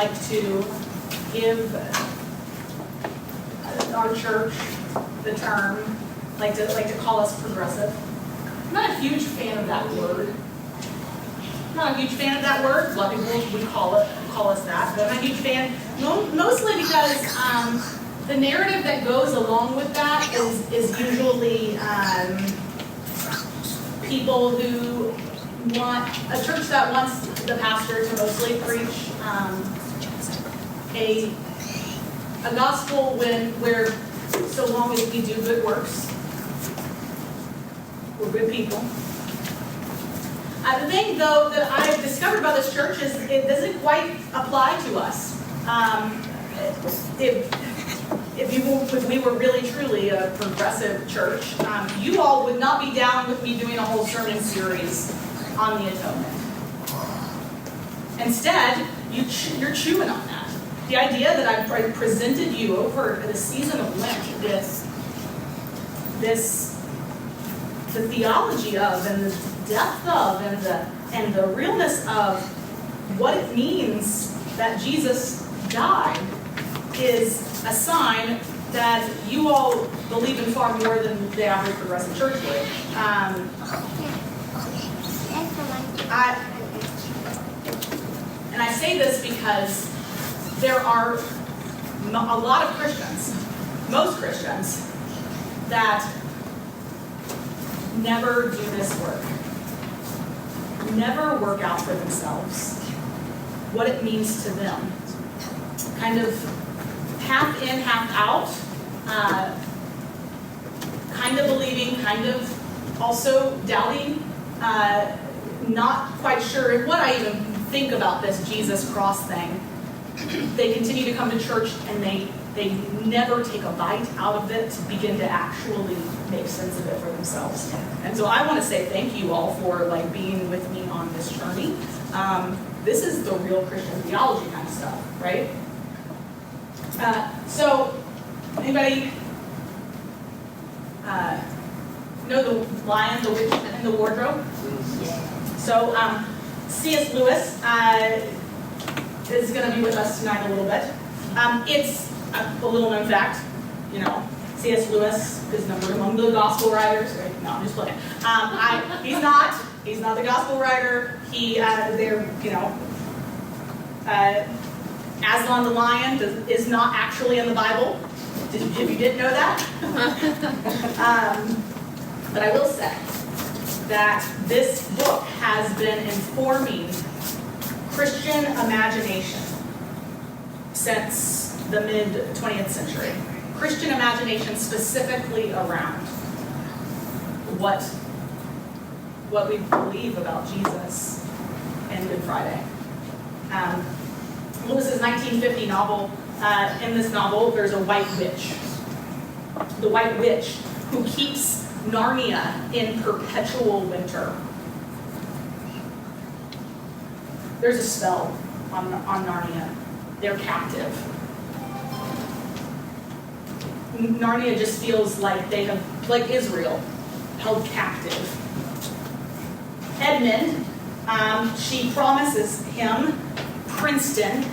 like to give our church the term, like to call us progressive. I'm not a huge fan of that word. A lot of people would call us that, but I'm not a huge fan, mostly because the narrative that goes along with that is usually people who want a church that wants the pastor to mostly preach a gospel where so long as we do good works, we're good people. The thing, though, that I've discovered about this church is it doesn't quite apply to us. If we were really truly a progressive church, you all would not be down with me doing a whole sermon series on the atonement. Instead, you're chewing on that. The idea that I've presented you over the season of Lent, the theology of, and the depth of, and the realness of what it means that Jesus died, is a sign that you all believe in far more than the average progressive church would. And I say this because there are a lot of Christians, most Christians, that never do this work. Never work out for themselves what it means to them. Kind of half in, half out, kind of believing, kind of also doubting, not quite sure what I even think about this Jesus cross thing. They continue to come to church and they never take a bite out of it to begin to actually make sense of it for themselves. And so I want to say thank you all for being with me on this journey. This is the real Christian theology kind of stuff, right? So, anybody know the Lion, the Witch, and the Wardrobe? So, C.S. Lewis is going to be with us tonight a little bit. It's a little known fact, C.S. Lewis is numbered among the gospel writers. Right? No, I'm just playing. He's not the gospel writer. Aslan the lion is not actually in the Bible, if you didn't know that. But I will say that this book has been informing Christian imagination since the mid-20th century. Christian imagination specifically around what we believe about Jesus and Good Friday. Lewis's 1950 novel, in this novel, there's a white witch. The white witch who keeps Narnia in perpetual winter. There's a spell on Narnia. They're captive. Narnia just feels like they have, like Israel, held captive. Edmund, she promises him Princeton,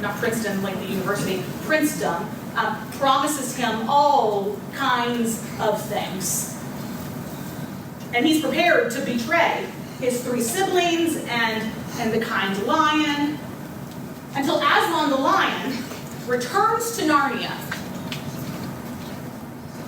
not Princeton like the university, Princeton, promises him all kinds of things. And he's prepared to betray his 3 siblings and the kind lion, until Aslan the lion returns to Narnia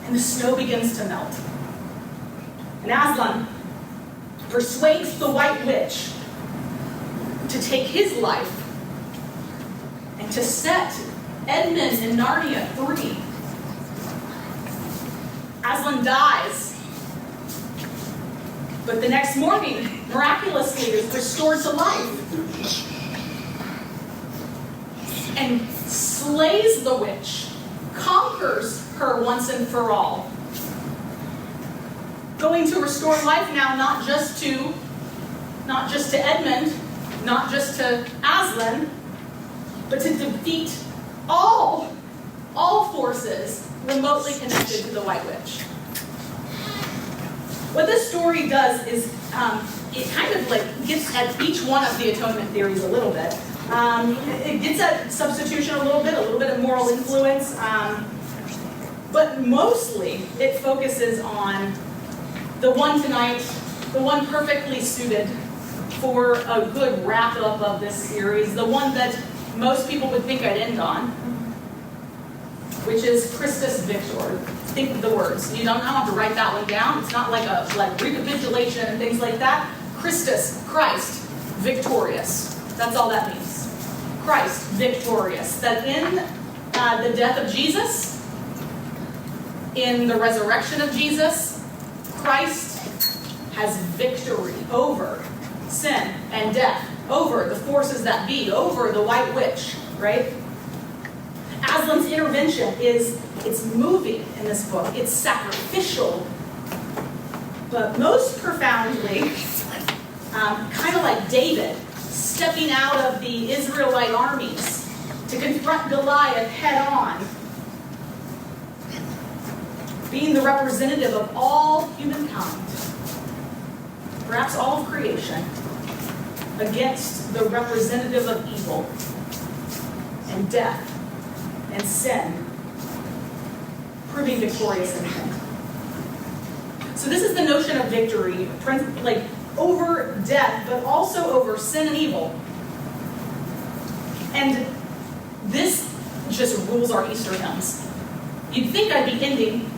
and the snow begins to melt. And Aslan persuades the white witch to take his life and to set Edmund and Narnia free. Aslan dies, but the next morning, miraculously, is restored to life and slays the witch, conquers her once and for all, going to restore life now not just to Edmund, not just to Aslan, but to defeat all forces remotely connected to the White Witch. What this story does is it kind of gets at each one of the atonement theories a little bit, It gets at substitution a little bit of moral influence, but mostly it focuses on the one tonight, the one perfectly suited for a good wrap-up of this series, the one that most people would think I'd end on, which is Christus Victor. Think of the words. You don't have to write that one down. It's not like recapitulation and things like that. Christus, Christ, victorious. That's all that means. Christ, victorious. That in the death of Jesus, in the resurrection of Jesus, Christ has victory over sin and death, over the forces that be, over the white witch, right? Aslan's intervention it's moving in this book. It's sacrificial, but most profoundly, kind of like David stepping out of the Israelite armies to confront Goliath head on, being the representative of all humankind, perhaps all of creation, against the representative of evil and death and sin, proving victorious in him. So this is the notion of victory, like over death, but also over sin and evil. And this just rules our Easter hymns. You'd think I'd be ending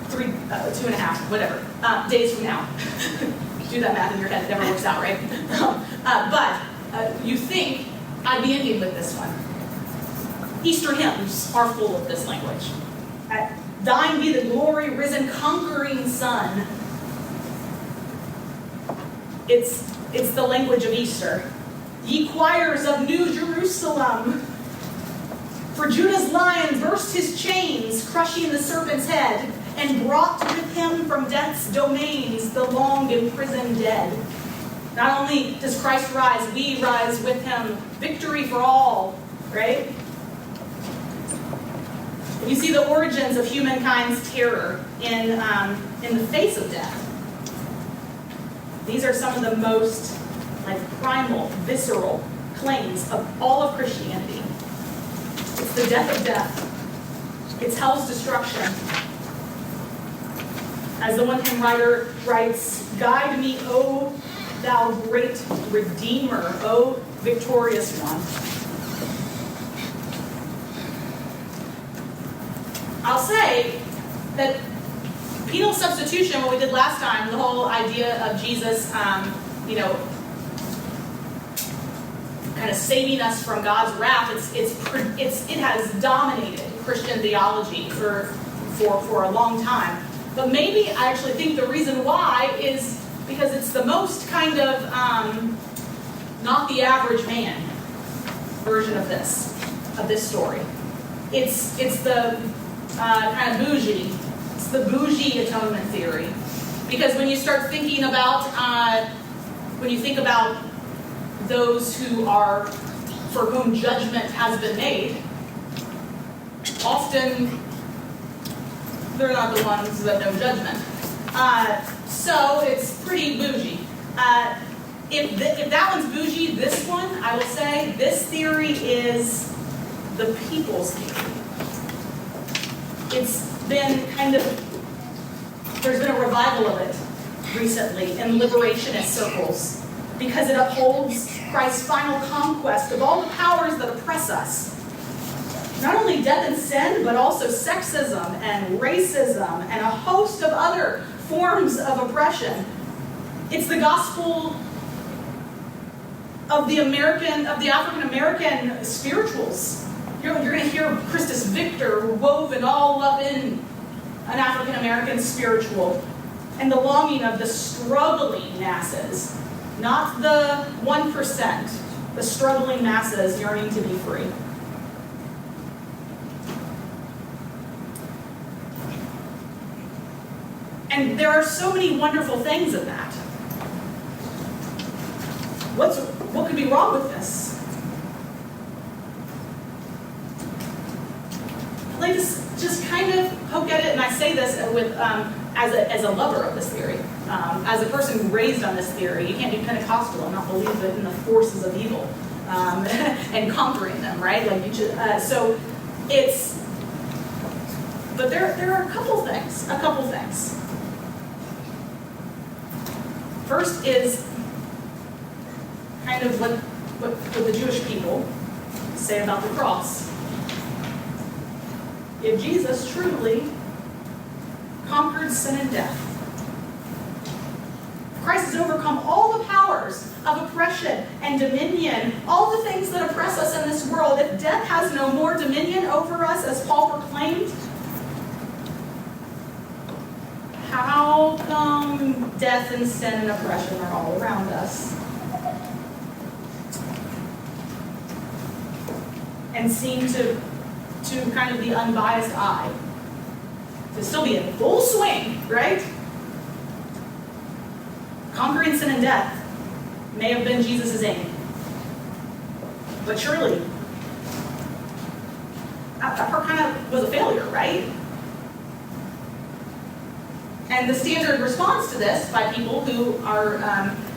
2.5, whatever, days from now. Do that math in your head, it never works out, right? But you think I'd be ending with this one. Easter hymns are full of this language. Thine be the glory, risen, conquering Son. It's the language of Easter. Ye choirs of New Jerusalem, for Judah's lion burst his chains, crushing the serpent's head, and brought with him from death's domains the long imprisoned dead. Not only does Christ rise, we rise with him. Victory for all, right? You see the origins of humankind's terror in the face of death. These are some of the most primal, visceral claims of all of Christianity. It's the death of death. It's hell's destruction. As the one hymn writer writes, guide me, O thou great Redeemer, O victorious one. I'll say that penal substitution, what we did last time, the whole idea of Jesus, kind of saving us from God's wrath, it has dominated Christian theology for a long time. But maybe I actually think the reason why is because it's the most kind of not the average man version of this story. It's the kind of bougie. It's the bougie atonement theory. Because when you start thinking about, when you think about those for whom judgment has been made, often they're not the ones that know judgment. So it's pretty bougie. If that one's bougie, this one, I will say, this theory is the people's theory. It's been there's been a revival of it recently in liberationist circles because it upholds Christ's final conquest of all the powers that oppress us. Not only death and sin, but also sexism and racism and a host of other forms of oppression. It's the gospel of the African American spirituals. You're going to hear Christus Victor woven all up in an African American spiritual, and the longing of the struggling masses, not the 1%, the struggling masses yearning to be free. And there are so many wonderful things in that. What could be wrong with this? I like to just kind of poke at it, and I say this with as a lover of this theory, as a person raised on this theory. You can't be Pentecostal and not believe in the forces of evil. and conquering them, right? Like you just, but there are a couple things. First is kind of what the Jewish people say about the cross. If Jesus truly conquered sin and death, Christ has overcome all the powers of oppression and dominion, all the things that oppress us in this world. If death has no more dominion over us, as Paul proclaimed, how come death and sin and oppression are all around us? And seem to kind of the unbiased eye to still be in full swing, right? Conquering sin and death may have been Jesus' aim. But surely, that part kind of was a failure, right? And the standard response to this by people who are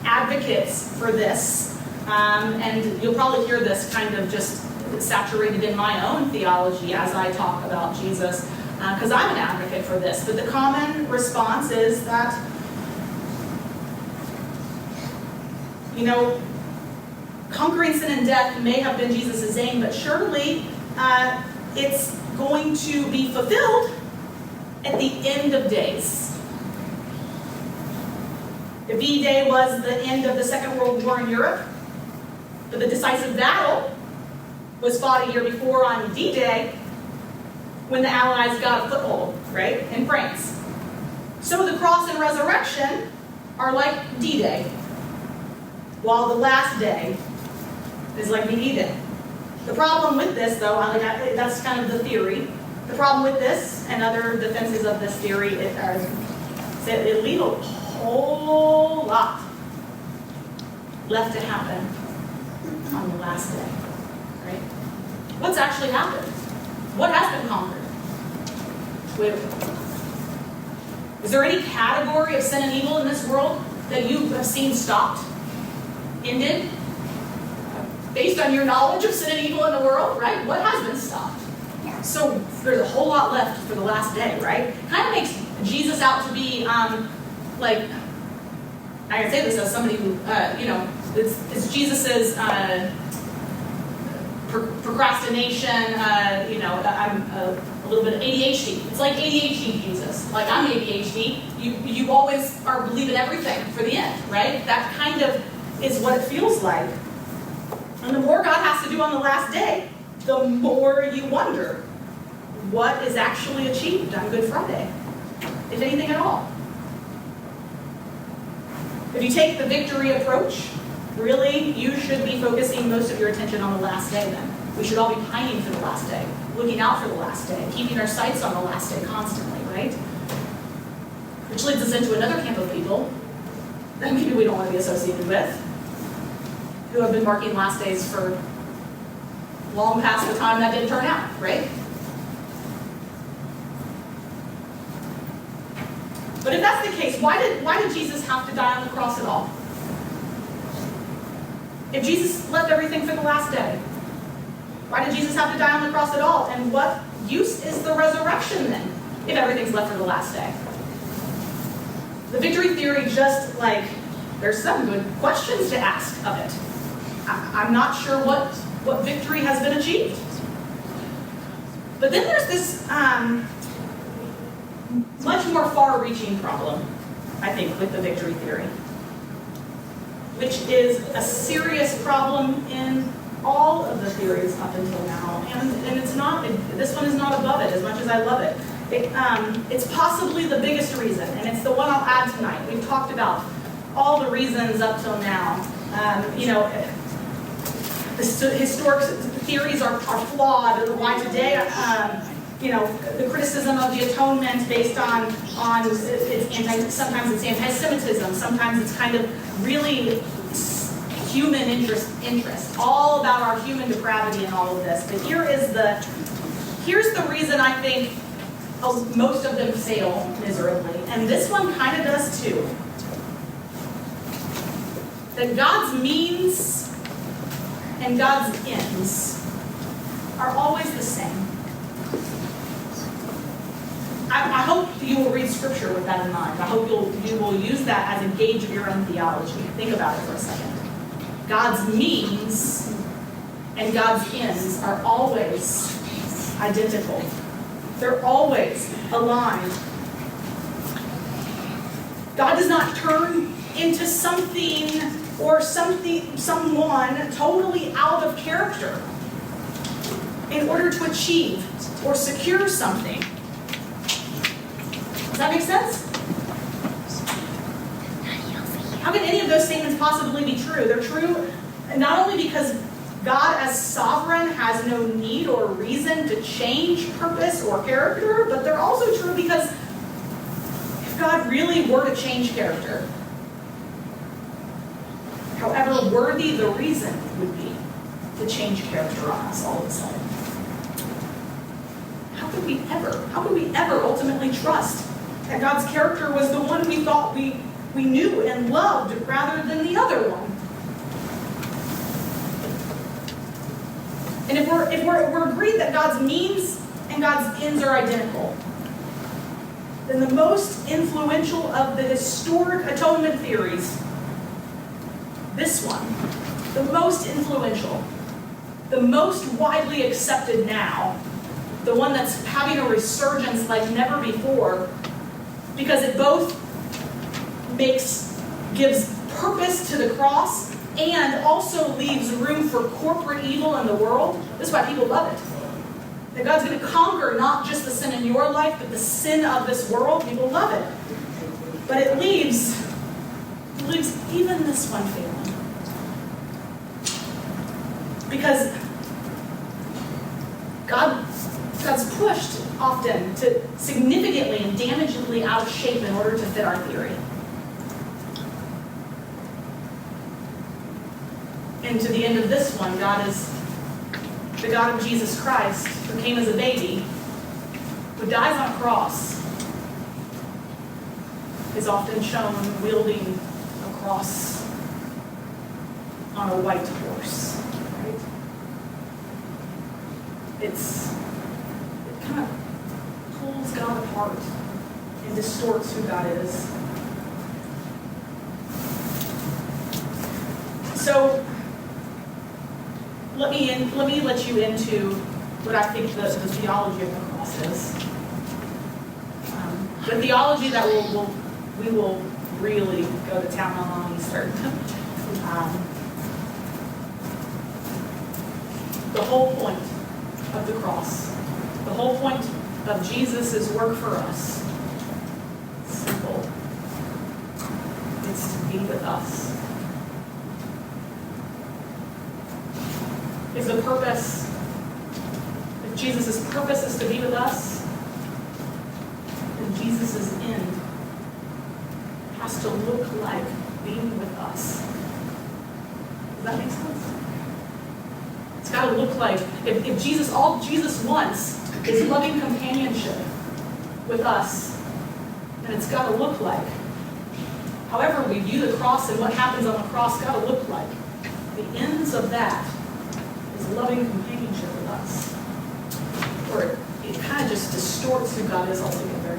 advocates for this, and you'll probably hear this kind of just saturated in my own theology as I talk about Jesus, because I'm an advocate for this. But the common response is that, conquering sin and death may have been Jesus' aim, but surely it's going to be fulfilled at the end of days. If V-Day was the end of the Second World War in Europe, but the decisive battle was fought a year before on D-Day, when the Allies got a foothold, right, in France. So the cross and resurrection are like D-Day, while the last day is like the E-Day. The problem with this, though, that's kind of the theory. The problem with this and other defenses of this theory is it leaves a whole lot left to happen on the last day, right? What's actually happened? What has been conquered? Wait a minute. Is there any category of sin and evil in this world that you have seen stopped, ended, based on your knowledge of sin and evil in the world, right? What has been stopped? So there's a whole lot left for the last day, right? Kind of makes Jesus out to be like, I can say this as somebody who, it's Jesus's procrastination, I'm a little bit of ADHD. It's like ADHD Jesus. Like, I'm ADHD. You always are believing everything for the end, right? That kind of is what it feels like. And the more God has to do on the last day, the more you wonder what is actually achieved on Good Friday, if anything at all. If you take the victory approach, really, you should be focusing most of your attention on the last day then. We should all be pining for the last day, looking out for the last day, keeping our sights on the last day constantly, right? Which leads us into another camp of people that maybe we don't want to be associated with, who have been marking last days for long past the time that didn't turn out, right? But if that's the case, why did Jesus have to die on the cross at all? If Jesus left everything for the last day, why did Jesus have to die on the cross at all? And what use is the resurrection then, if everything's left for the last day? The victory theory just there's some good questions to ask of it. I'm not sure what victory has been achieved. But then there's this much more far-reaching problem, I think, with the victory theory, which is a serious problem in all of the theories up until now. And it's not, this one is not above it, as much as I love it. It's possibly the biggest reason, and it's the one I'll add tonight. We've talked about all the reasons up till now. The historic theories are flawed. Why today? The criticism of the atonement based on sometimes it's anti-Semitism, sometimes it's kind of really human interest, all about our human depravity and all of this. But here's the reason I think most of them fail miserably, and this one kind of does too. That God's means and God's ends are always the same. I hope you will read Scripture with that in mind. I hope you will use that as a gauge of your own theology. Think about it for a second. God's means and God's ends are always identical. They're always aligned. God does not turn into something or someone totally out of character in order to achieve or secure something. Does that make sense? How can any of those statements possibly be true? They're true not only because God as sovereign has no need or reason to change purpose or character, but they're also true because if God really were to change character, however worthy the reason would be to change character on us all of a sudden, how could we ever ultimately trust that God's character was the one we thought we knew and loved rather than the other one? And if we're agreed that God's means and God's ends are identical, then the most influential of the historic atonement theories, this one, the most influential, the most widely accepted now, the one that's having a resurgence like never before, because it both gives purpose to the cross and also leaves room for corporate evil in the world. This is why people love it. That God's going to conquer not just the sin in your life, but the sin of this world. People love it. But it leaves even this one failing. Because God's pushed often to significantly and damagingly out of shape in order to fit our theory. And to the end of this one, God is the God of Jesus Christ, who came as a baby, who dies on a cross, is often shown wielding a cross on a white horse. Right? It kind of pulls God apart and distorts who God is. So let me let you into what I think the theology of the cross is. The theology that we will really go to town on Easter. The whole point of the cross, the whole point of Jesus' work for us, simple. It's to be with us. Is the purpose, if Jesus' purpose is to be with us, then Jesus' end has to look like being with us. Does that make sense? It's got to look like, if Jesus, all Jesus wants is loving companionship with us, then it's got to look like, however we view the cross and what happens on the cross, got to look like the ends of that is loving companionship with us. Or it kind of just distorts who God is altogether.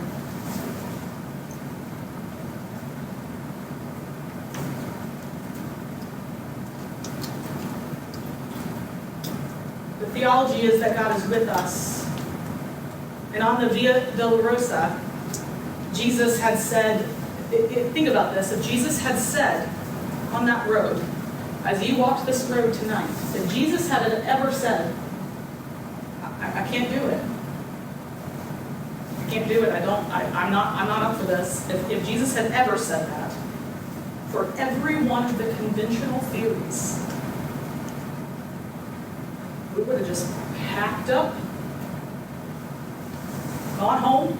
The theology is that God is with us. And on the Via Dolorosa, Jesus had said, think about this, if Jesus had said on that road, as you walked this road tonight, if Jesus had ever said, I can't do it. I can't do it. I'm not up for this. If Jesus had ever said that, for every one of the conventional theories, we would have just packed up, gone home.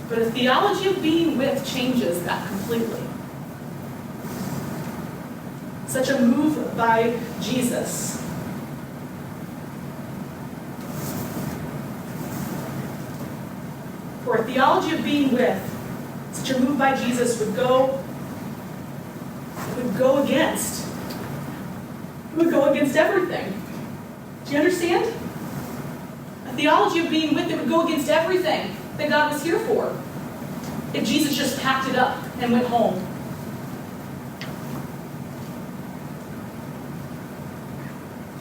But a theology of being with changes that completely. Such a move by Jesus for a theology of being with, such a move by Jesus would would go against. It would go against everything. Do you understand? A theology of being with it would go against everything that God was here for. If Jesus just packed it up and went home.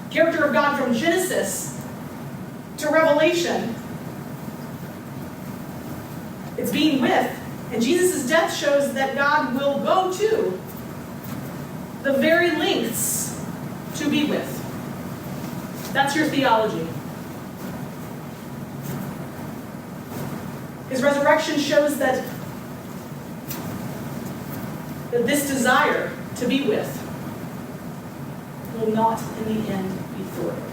Character of God from Genesis to Revelation. It's being with. And Jesus' death shows that God will go to the very lengths to be with. That's your theology. His resurrection shows that this desire to be with will not in the end be thwarted.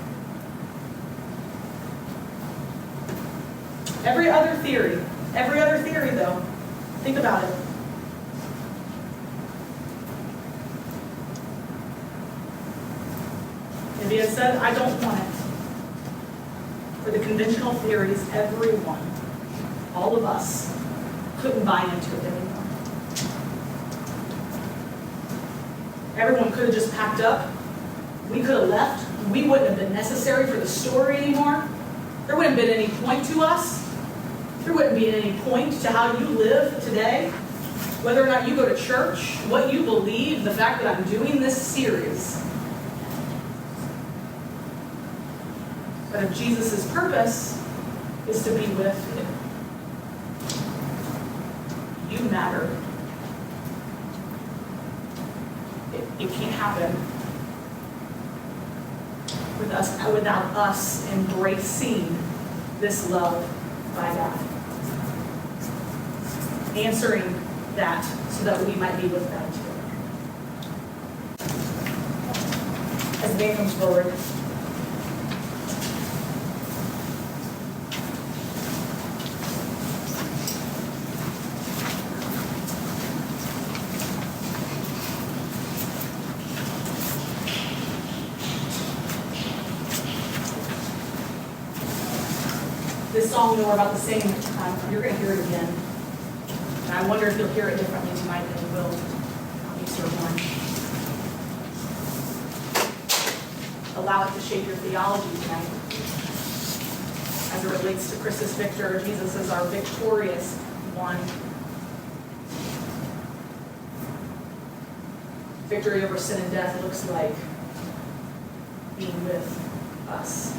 Every other theory though, think about it. If he had said, I don't want it, for the conventional theories, everyone, all of us, couldn't buy into it anymore. Everyone could have just packed up. We could have left. We wouldn't have been necessary for the story anymore. There wouldn't have been any point to us. There wouldn't be any point to how you live today. Whether or not you go to church, what you believe, the fact that I'm doing this series. But if Jesus' purpose is to be with you, you matter. It can't happen without us embracing this love by God. Answering that so that we might be with God too. As the band comes forward. This song you're about to sing, you're going to hear it again. And I wonder if you'll hear it differently tonight than you will on Easter morning. Allow it to shape your theology tonight. As it relates to Christus Victor, Jesus is our victorious one. Victory over sin and death looks like being with us.